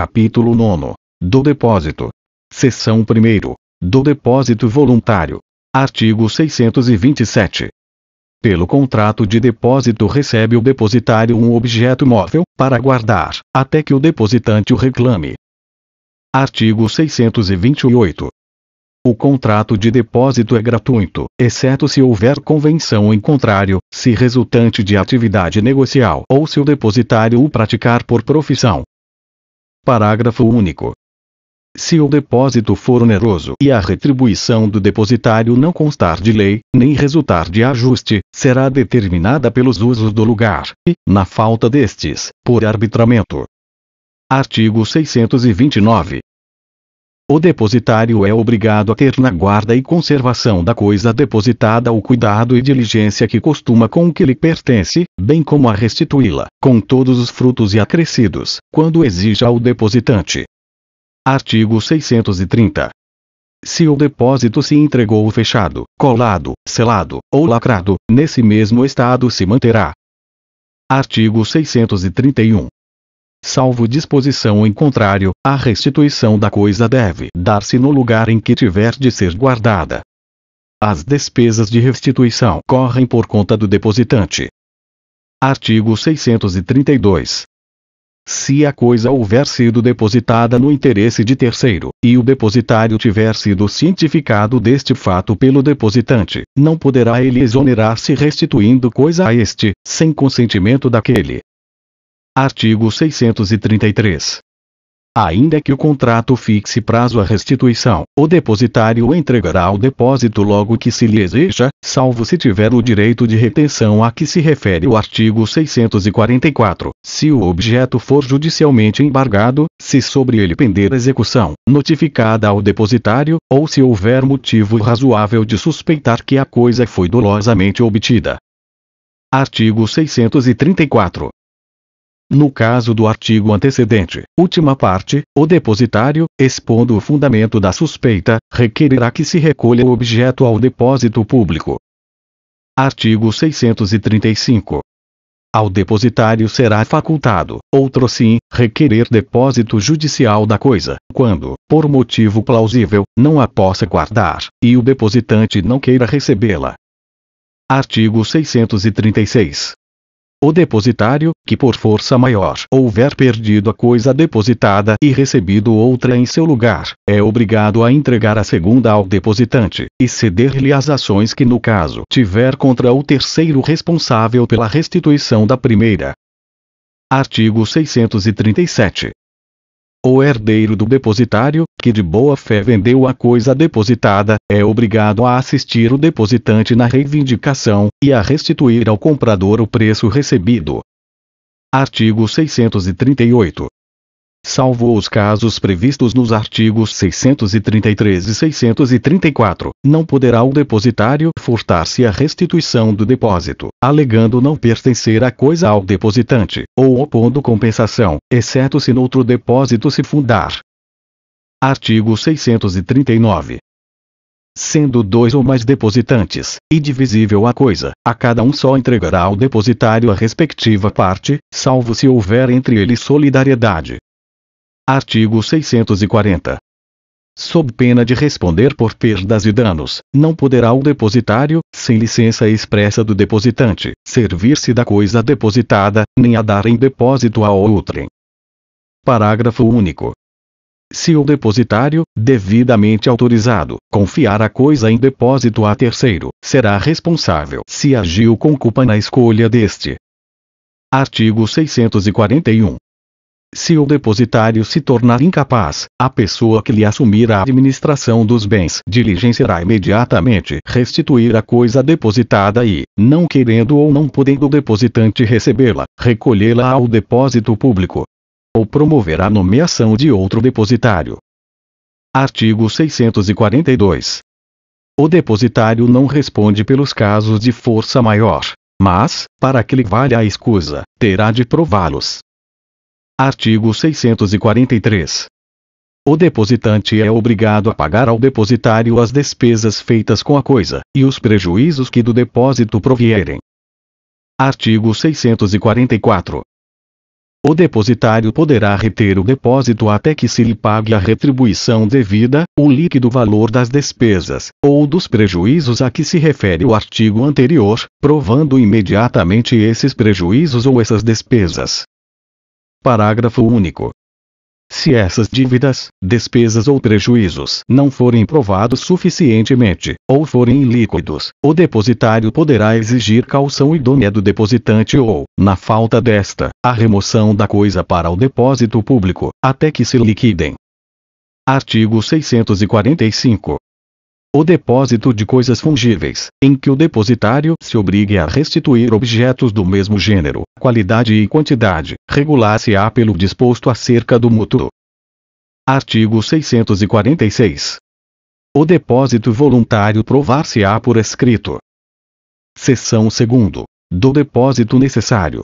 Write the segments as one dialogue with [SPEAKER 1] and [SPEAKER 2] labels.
[SPEAKER 1] Capítulo 9. Do depósito. Seção 1ª. Do depósito voluntário. Artigo 627. Pelo contrato de depósito recebe o depositário um objeto móvel, para guardar, até que o depositante o reclame. Artigo 628. O contrato de depósito é gratuito, exceto se houver convenção em contrário, se resultante de atividade negocial ou se o depositário o praticar por profissão. Parágrafo único. Se o depósito for oneroso e a retribuição do depositário não constar de lei, nem resultar de ajuste, será determinada pelos usos do lugar, e, na falta destes, por arbitramento. Artigo 629. O depositário é obrigado a ter na guarda e conservação da coisa depositada o cuidado e diligência que costuma com o que lhe pertence, bem como a restituí-la, com todos os frutos e acrescidos, quando exija ao depositante. Artigo 630. Se o depósito se entregou fechado, colado, selado, ou lacrado, nesse mesmo estado se manterá. Artigo 631. Salvo disposição em contrário, a restituição da coisa deve dar-se no lugar em que tiver de ser guardada. As despesas de restituição correm por conta do depositante. Artigo 632. Se a coisa houver sido depositada no interesse de terceiro, e o depositário tiver sido cientificado deste fato pelo depositante, não poderá ele exonerar-se restituindo coisa a este, sem consentimento daquele. Artigo 633. Ainda que o contrato fixe prazo à restituição, o depositário entregará o depósito logo que se lhe exija, salvo se tiver o direito de retenção a que se refere o artigo 644, se o objeto for judicialmente embargado, se sobre ele pender execução, notificada ao depositário, ou se houver motivo razoável de suspeitar que a coisa foi dolosamente obtida. Artigo 634. No caso do artigo antecedente, última parte, o depositário, expondo o fundamento da suspeita, requererá que se recolha o objeto ao depósito público. Artigo 635. Ao depositário será facultado, outrossim, requerer depósito judicial da coisa, quando, por motivo plausível, não a possa guardar, e o depositante não queira recebê-la. Artigo 636. O depositário, que por força maior houver perdido a coisa depositada e recebido outra em seu lugar, é obrigado a entregar a segunda ao depositante, e ceder-lhe as ações que no caso tiver contra o terceiro responsável pela restituição da primeira. Artigo 637. O herdeiro do depositário, que de boa fé vendeu a coisa depositada, é obrigado a assistir o depositante na reivindicação, e a restituir ao comprador o preço recebido. Artigo 638. Salvo os casos previstos nos artigos 633 e 634, não poderá o depositário furtar-se à restituição do depósito, alegando não pertencer a coisa ao depositante, ou opondo compensação, exceto se noutro depósito se fundar. Artigo 639. Sendo dois ou mais depositantes, e divisível a coisa, a cada um só entregará ao depositário a respectiva parte, salvo se houver entre eles solidariedade. Artigo 640. Sob pena de responder por perdas e danos, não poderá o depositário, sem licença expressa do depositante, servir-se da coisa depositada, nem a dar em depósito a outrem. Parágrafo único. Se o depositário, devidamente autorizado, confiar a coisa em depósito a terceiro, será responsável se agiu com culpa na escolha deste. Artigo 641. Se o depositário se tornar incapaz, a pessoa que lhe assumir a administração dos bens diligenciará imediatamente restituir a coisa depositada e, não querendo ou não podendo o depositante recebê-la, recolhê-la ao depósito público. Ou promoverá a nomeação de outro depositário. Artigo 642. O depositário não responde pelos casos de força maior, mas, para que lhe valha a escusa, terá de prová-los. Artigo 643. O depositante é obrigado a pagar ao depositário as despesas feitas com a coisa, e os prejuízos que do depósito provierem. Artigo 644. O depositário poderá reter o depósito até que se lhe pague a retribuição devida, o líquido valor das despesas, ou dos prejuízos a que se refere o artigo anterior, provando imediatamente esses prejuízos ou essas despesas. Parágrafo único. Se essas dívidas, despesas ou prejuízos não forem provados suficientemente, ou forem ilíquidos, o depositário poderá exigir caução idônea do depositante ou, na falta desta, a remoção da coisa para o depósito público, até que se liquidem. Artigo 645. O depósito de coisas fungíveis, em que o depositário se obrigue a restituir objetos do mesmo gênero, qualidade e quantidade, regular-se-á pelo disposto acerca do mútuo. Artigo 646. O depósito voluntário provar-se-á por escrito. Seção 2ª. Do depósito necessário.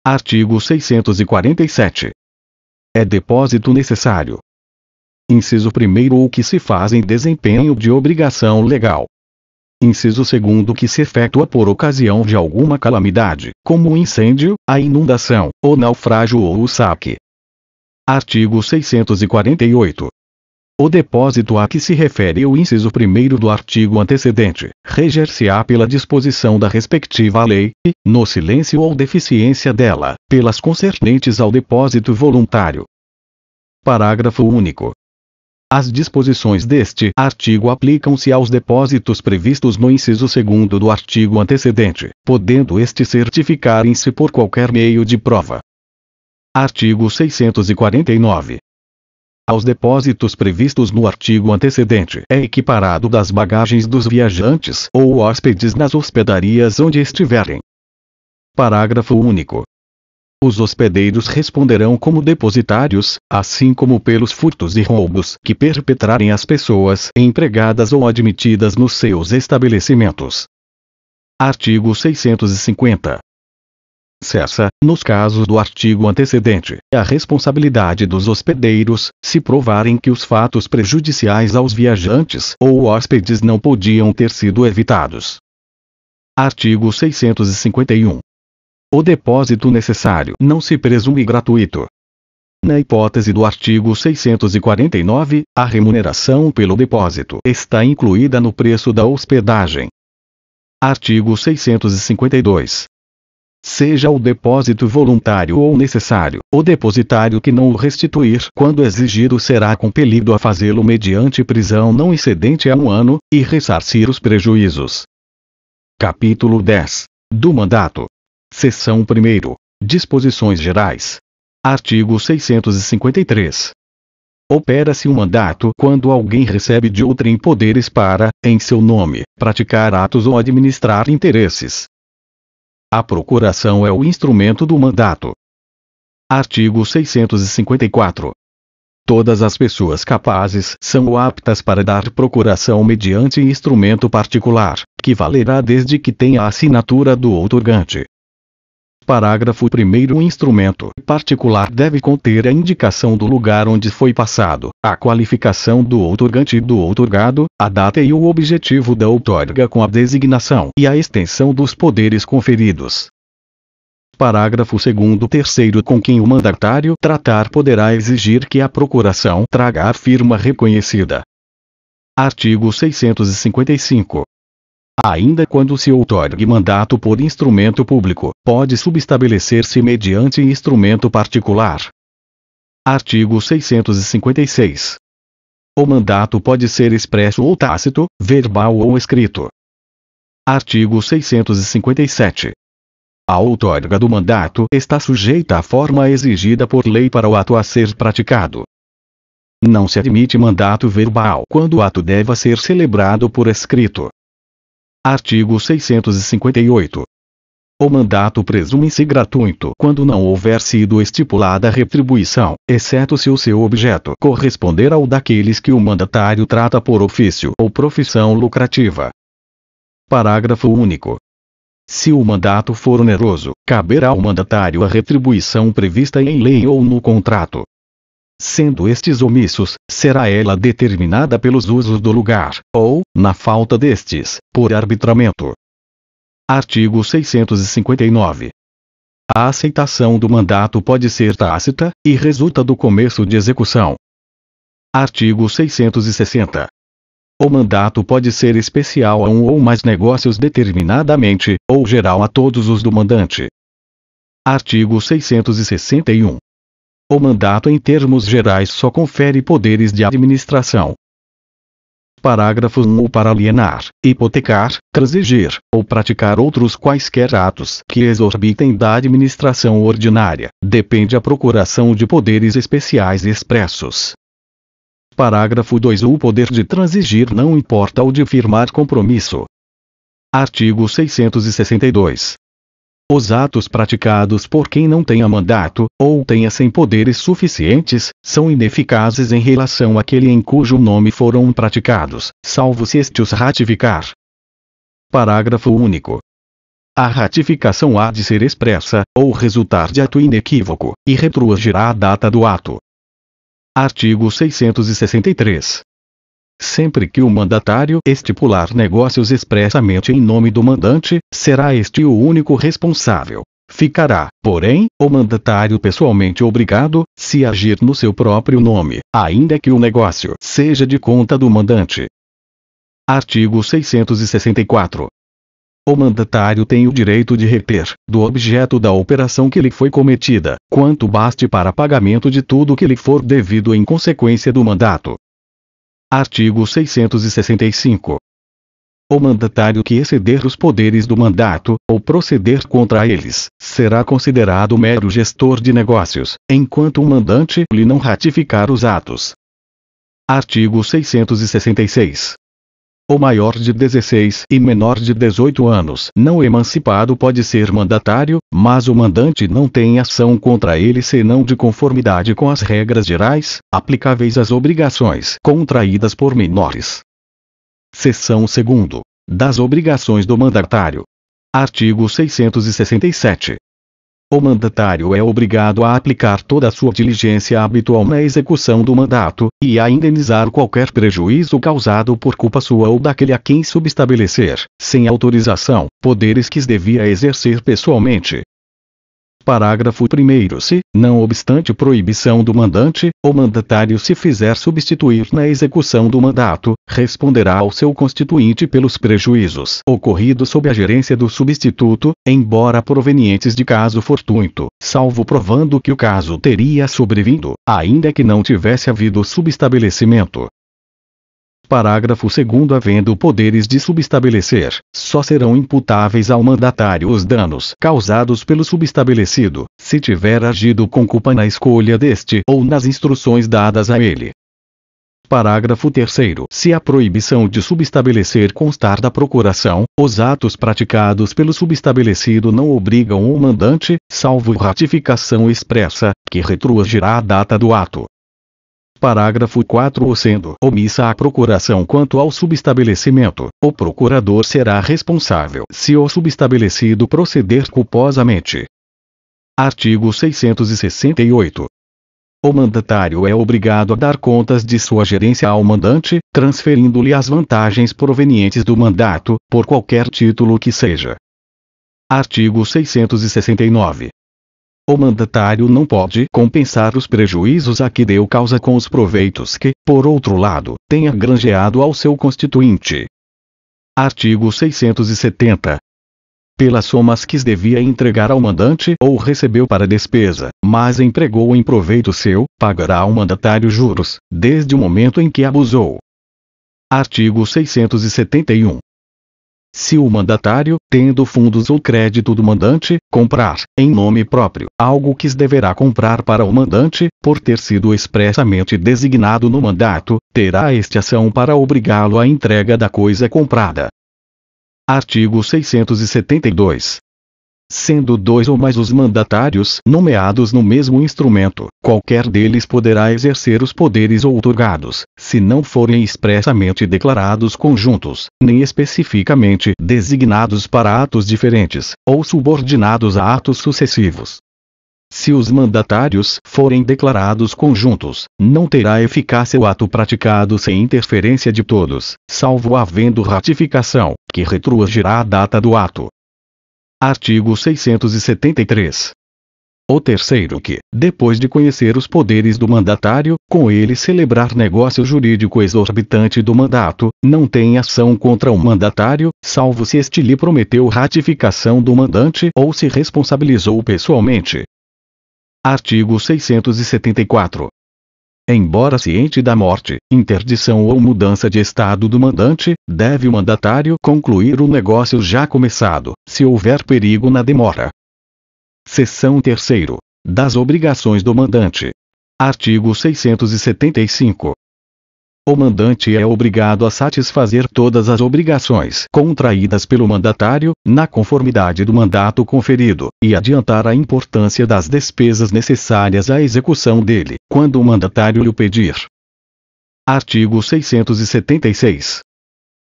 [SPEAKER 1] Artigo 647. É depósito necessário. Inciso 1º o que se faz em desempenho de obrigação legal. Inciso 2º que se efetua por ocasião de alguma calamidade, como o incêndio, a inundação, o naufrágio ou o saque. Artigo 648. O depósito a que se refere o inciso 1º do artigo antecedente, reger-se-á pela disposição da respectiva lei, e, no silêncio ou deficiência dela, pelas concernentes ao depósito voluntário. Parágrafo único. As disposições deste artigo aplicam-se aos depósitos previstos no inciso 2º do artigo antecedente, podendo este certificarem-se por qualquer meio de prova. Artigo 649. Aos depósitos previstos no artigo antecedente é equiparado das bagagens dos viajantes ou hóspedes nas hospedarias onde estiverem. Parágrafo único. Os hospedeiros responderão como depositários, assim como pelos furtos e roubos que perpetrarem as pessoas empregadas ou admitidas nos seus estabelecimentos. Artigo 650. Cessa, nos casos do artigo antecedente, a responsabilidade dos hospedeiros, se provarem que os fatos prejudiciais aos viajantes ou hóspedes não podiam ter sido evitados. Artigo 651. O depósito necessário não se presume gratuito. Na hipótese do artigo 649, a remuneração pelo depósito está incluída no preço da hospedagem. Artigo 652. Seja o depósito voluntário ou necessário, o depositário que não o restituir quando exigido será compelido a fazê-lo mediante prisão não excedente a 1 ano, e ressarcir os prejuízos. Capítulo 10. Do mandato. Seção 1ª. Disposições gerais. Artigo 653. Opera-se um mandato quando alguém recebe de outrem poderes para, em seu nome, praticar atos ou administrar interesses. A procuração é o instrumento do mandato. Artigo 654. Todas as pessoas capazes são aptas para dar procuração mediante instrumento particular, que valerá desde que tenha a assinatura do outorgante. Parágrafo 1º. O instrumento particular deve conter a indicação do lugar onde foi passado, a qualificação do outorgante e do outorgado, a data e o objetivo da outorga com a designação e a extensão dos poderes conferidos. Parágrafo 2º. Terceiro, com quem o mandatário tratar poderá exigir que a procuração traga a firma reconhecida. Artigo 655. Ainda quando se outorgue mandato por instrumento público, pode subestabelecer-se mediante instrumento particular. Artigo 656. O mandato pode ser expresso ou tácito, verbal ou escrito. Artigo 657. A outorga do mandato está sujeita à forma exigida por lei para o ato a ser praticado. Não se admite mandato verbal quando o ato deva ser celebrado por escrito. Artigo 658. O mandato presume-se gratuito quando não houver sido estipulada retribuição, exceto se o seu objeto corresponder ao daqueles que o mandatário trata por ofício ou profissão lucrativa. Parágrafo único. Se o mandato for oneroso, caberá ao mandatário a retribuição prevista em lei ou no contrato. Sendo estes omissos, será ela determinada pelos usos do lugar, ou, na falta destes, por arbitramento. Artigo 659. A aceitação do mandato pode ser tácita, e resulta do começo de execução. Artigo 660. O mandato pode ser especial a um ou mais negócios determinadamente, ou geral a todos os do mandante. Artigo 661. O mandato em termos gerais só confere poderes de administração. Parágrafo 1. Para alienar, hipotecar, transigir, ou praticar outros quaisquer atos que exorbitem da administração ordinária, depende a procuração de poderes especiais expressos. Parágrafo 2. O poder de transigir não importa o de firmar compromisso. Artigo 662. Os atos praticados por quem não tenha mandato, ou tenha sem poderes suficientes, são ineficazes em relação àquele em cujo nome foram praticados, salvo se este os ratificar. Parágrafo único. A ratificação há de ser expressa, ou resultar de ato inequívoco, e retroagirá a data do ato. Artigo 663. Sempre que o mandatário estipular negócios expressamente em nome do mandante, será este o único responsável. Ficará, porém, o mandatário pessoalmente obrigado, se agir no seu próprio nome, ainda que o negócio seja de conta do mandante. Artigo 664. O mandatário tem o direito de reter, do objeto da operação que lhe foi cometida, quanto baste para pagamento de tudo que lhe for devido em consequência do mandato. Artigo 665. O mandatário que exceder os poderes do mandato, ou proceder contra eles, será considerado mero gestor de negócios, enquanto o mandante lhe não ratificar os atos. Artigo 666. O maior de 16 e menor de 18 anos não emancipado pode ser mandatário, mas o mandante não tem ação contra ele senão de conformidade com as regras gerais, aplicáveis às obrigações contraídas por menores. Seção 2ª. Das obrigações do mandatário. Artigo 667. O mandatário é obrigado a aplicar toda a sua diligência habitual na execução do mandato, e a indenizar qualquer prejuízo causado por culpa sua ou daquele a quem subestabelecer, sem autorização, poderes que devia exercer pessoalmente. Parágrafo 1º. Se, não obstante proibição do mandante, o mandatário se fizer substituir na execução do mandato, responderá ao seu constituinte pelos prejuízos ocorridos sob a gerência do substituto, embora provenientes de caso fortuito, salvo provando que o caso teria sobrevindo, ainda que não tivesse havido subestabelecimento. Parágrafo 2º. Havendo poderes de subestabelecer, só serão imputáveis ao mandatário os danos causados pelo subestabelecido, se tiver agido com culpa na escolha deste ou nas instruções dadas a ele. Parágrafo 3º. Se a proibição de subestabelecer constar da procuração, os atos praticados pelo subestabelecido não obrigam o mandante, salvo ratificação expressa, que retroagirá a data do ato. Parágrafo 4. Ou sendo omissa a procuração quanto ao subestabelecimento, o procurador será responsável se o subestabelecido proceder culposamente. Artigo 668. O mandatário é obrigado a dar contas de sua gerência ao mandante, transferindo-lhe as vantagens provenientes do mandato, por qualquer título que seja. Artigo 669. O mandatário não pode compensar os prejuízos a que deu causa com os proveitos que, por outro lado, tenha granjeado ao seu constituinte. Artigo 670. Pelas somas que devia entregar ao mandante ou recebeu para despesa, mas empregou em proveito seu, pagará ao mandatário juros, desde o momento em que abusou. Artigo 671. Se o mandatário, tendo fundos ou crédito do mandante, comprar, em nome próprio, algo que deverá comprar para o mandante, por ter sido expressamente designado no mandato, terá este ação para obrigá-lo à entrega da coisa comprada. Artigo 672. Sendo dois ou mais os mandatários nomeados no mesmo instrumento, qualquer deles poderá exercer os poderes outorgados, se não forem expressamente declarados conjuntos, nem especificamente designados para atos diferentes, ou subordinados a atos sucessivos. Se os mandatários forem declarados conjuntos, não terá eficácia o ato praticado sem interferência de todos, salvo havendo ratificação, que retroagirá a data do ato. Artigo 673. O terceiro que, depois de conhecer os poderes do mandatário, com ele celebrar negócio jurídico exorbitante do mandato, não tem ação contra o mandatário, salvo se este lhe prometeu ratificação do mandante ou se responsabilizou pessoalmente. Artigo 674. Embora ciente da morte, interdição ou mudança de estado do mandante, deve o mandatário concluir o negócio já começado, se houver perigo na demora. Seção 3ª. Das obrigações do mandante. Artigo 675. O mandante é obrigado a satisfazer todas as obrigações contraídas pelo mandatário, na conformidade do mandato conferido, e adiantar a importância das despesas necessárias à execução dele, quando o mandatário lhe pedir. Artigo 676.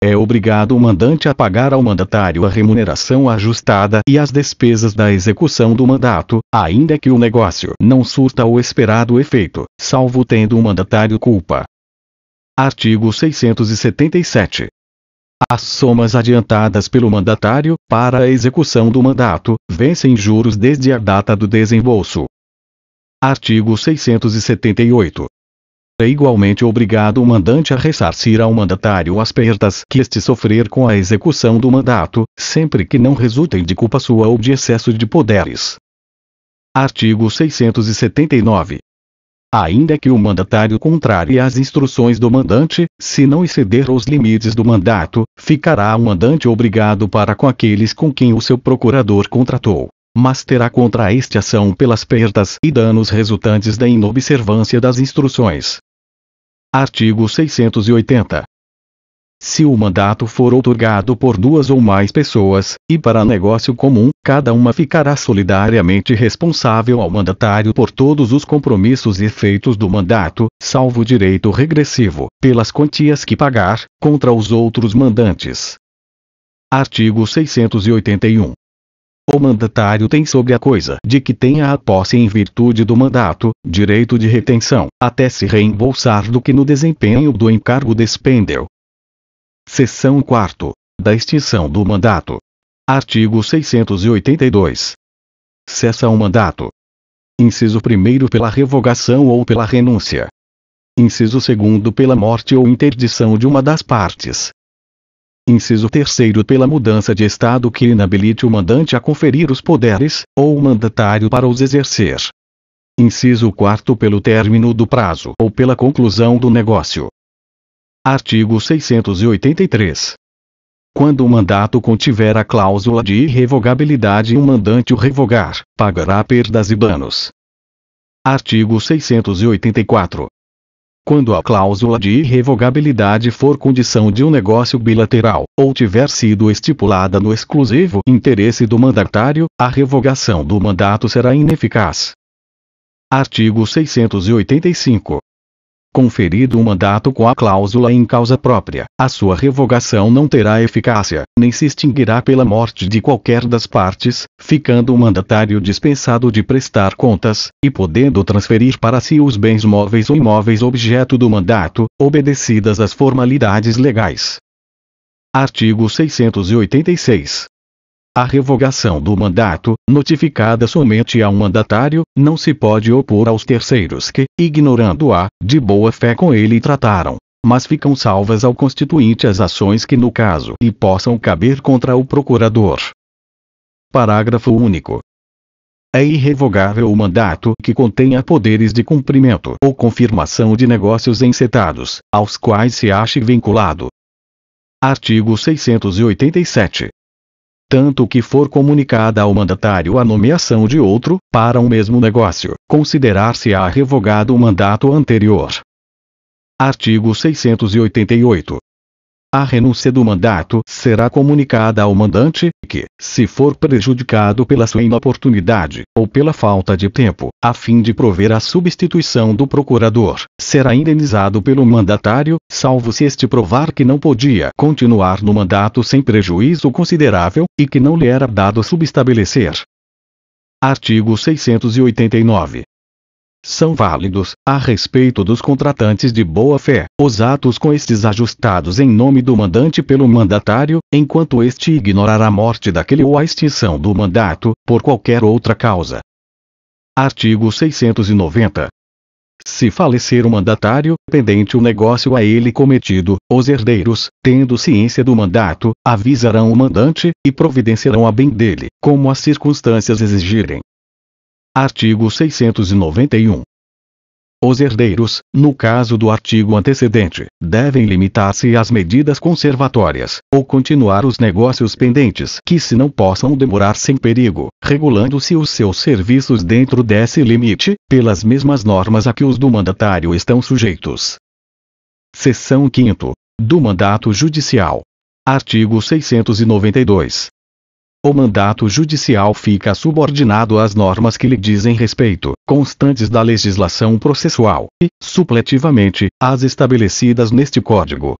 [SPEAKER 1] É obrigado o mandante a pagar ao mandatário a remuneração ajustada e as despesas da execução do mandato, ainda que o negócio não surta o esperado efeito, salvo tendo o mandatário culpa. Artigo 677. As somas adiantadas pelo mandatário, para a execução do mandato, vencem juros desde a data do desembolso. Artigo 678. É igualmente obrigado o mandante a ressarcir ao mandatário as perdas que este sofrer com a execução do mandato, sempre que não resultem de culpa sua ou de excesso de poderes. Artigo 679. Ainda que o mandatário contrárie as instruções do mandante, se não exceder os limites do mandato, ficará o mandante obrigado para com aqueles com quem o seu procurador contratou, mas terá contra este ação pelas perdas e danos resultantes da inobservância das instruções. Artigo 680. Se o mandato for outorgado por duas ou mais pessoas, e para negócio comum, cada uma ficará solidariamente responsável ao mandatário por todos os compromissos e efeitos do mandato, salvo direito regressivo, pelas quantias que pagar, contra os outros mandantes. Artigo 681. O mandatário tem sobre a coisa de que tenha a posse em virtude do mandato, direito de retenção, até se reembolsar do que no desempenho do encargo despendeu. Seção 4ª. Da extinção do mandato. Artigo 682. Cessa o mandato. Inciso 1º pela revogação ou pela renúncia. Inciso 2º pela morte ou interdição de uma das partes. Inciso 3º pela mudança de estado que inabilite o mandante a conferir os poderes, ou o mandatário para os exercer. Inciso 4º pelo término do prazo ou pela conclusão do negócio. Artigo 683. Quando o mandato contiver a cláusula de irrevogabilidade e o mandante o revogar, pagará perdas e danos. Artigo 684. Quando a cláusula de irrevogabilidade for condição de um negócio bilateral, ou tiver sido estipulada no exclusivo interesse do mandatário, a revogação do mandato será ineficaz. Artigo 685. Conferido o mandato com a cláusula em causa própria, a sua revogação não terá eficácia, nem se extinguirá pela morte de qualquer das partes, ficando o mandatário dispensado de prestar contas, e podendo transferir para si os bens móveis ou imóveis objeto do mandato, obedecidas as formalidades legais. Artigo 686. A revogação do mandato, notificada somente a um mandatário, não se pode opor aos terceiros que, ignorando-a, de boa fé com ele trataram, mas ficam salvas ao constituinte as ações que no caso e possam caber contra o procurador. Parágrafo único. É irrevogável o mandato que contenha poderes de cumprimento ou confirmação de negócios encetados, aos quais se ache vinculado. Artigo 687. Tanto que for comunicada ao mandatário a nomeação de outro, para um mesmo negócio, considerar-se-á revogado o mandato anterior. Artigo 688. A renúncia do mandato será comunicada ao mandante, que, se for prejudicado pela sua inoportunidade, ou pela falta de tempo, a fim de prover a substituição do procurador, será indenizado pelo mandatário, salvo se este provar que não podia continuar no mandato sem prejuízo considerável, e que não lhe era dado subestabelecer. Artigo 689. São válidos, a respeito dos contratantes de boa-fé, os atos com estes ajustados em nome do mandante pelo mandatário, enquanto este ignorar a morte daquele ou a extinção do mandato, por qualquer outra causa. Artigo 690. Se falecer o mandatário, pendente o negócio a ele cometido, os herdeiros, tendo ciência do mandato, avisarão o mandante, e providenciarão a bem dele, como as circunstâncias exigirem. Artigo 691. Os herdeiros, no caso do artigo antecedente, devem limitar-se às medidas conservatórias, ou continuar os negócios pendentes que se não possam demorar sem perigo, regulando-se os seus serviços dentro desse limite, pelas mesmas normas a que os do mandatário estão sujeitos. Seção 5ª. Do mandato judicial. Artigo 692. O mandato judicial fica subordinado às normas que lhe dizem respeito, constantes da legislação processual, e, supletivamente, às estabelecidas neste Código,